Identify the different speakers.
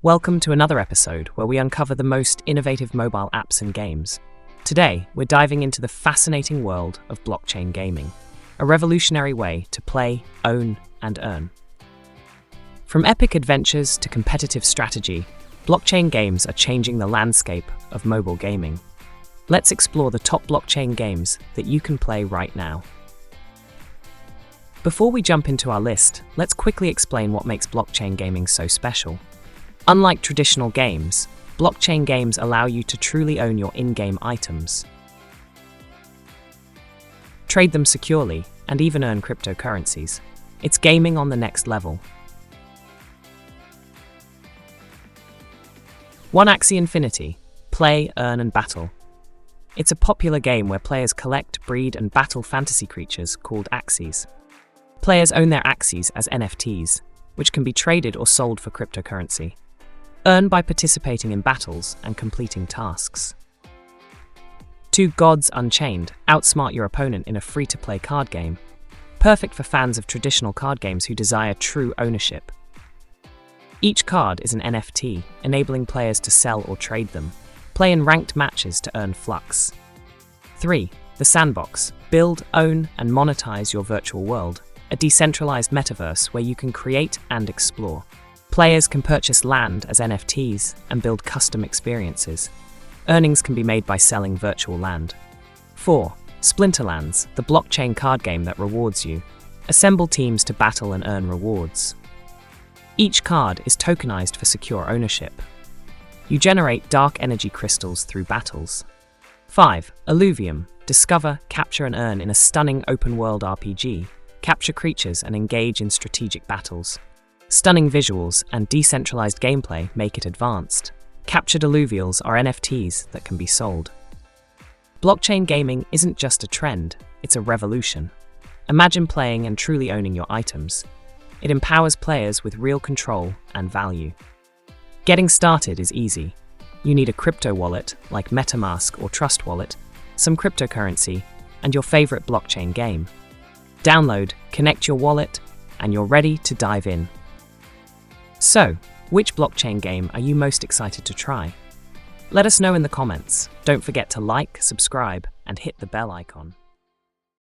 Speaker 1: Welcome to another episode where we uncover the most innovative mobile apps and games. Today, we're diving into the fascinating world of blockchain gaming, a revolutionary way to play, own, and earn. From epic adventures to competitive strategy, blockchain games are changing the landscape of mobile gaming. Let's explore the top blockchain games that you can play right now. Before we jump into our list, let's quickly explain what makes blockchain gaming so special. Unlike traditional games, blockchain games allow you to truly own your in-game items, trade them securely, and even earn cryptocurrencies. It's gaming on the next level. 1. Axie Infinity. Play, earn, and battle. It's a popular game where players collect, breed, and battle fantasy creatures called Axies. Players own their Axies as NFTs, which can be traded or sold for cryptocurrency. Earn by participating in battles and completing tasks. 2. Gods Unchained. Outsmart your opponent in a free-to-play card game. Perfect for fans of traditional card games who desire true ownership. Each card is an NFT, enabling players to sell or trade them. Play in ranked matches to earn flux. 3. The Sandbox. Build, own, and monetize your virtual world. A decentralized metaverse where you can create and explore. Players can purchase land as NFTs and build custom experiences. Earnings can be made by selling virtual land. 4. Splinterlands, the blockchain card game that rewards you. Assemble teams to battle and earn rewards. Each card is tokenized for secure ownership. You generate dark energy crystals through battles. 5. Illuvium. Discover, capture, and earn in a stunning open-world RPG. Capture creatures and engage in strategic battles. Stunning visuals and decentralized gameplay make it advanced. Captured Illuvials are NFTs that can be sold. Blockchain gaming isn't just a trend, it's a revolution. Imagine playing and truly owning your items. It empowers players with real control and value. Getting started is easy. You need a crypto wallet like MetaMask or Trust Wallet, some cryptocurrency, and your favorite blockchain game. Download, connect your wallet, and you're ready to dive in. So, which blockchain game are you most excited to try? Let us know in the comments. Don't forget to like, subscribe, and hit the bell icon.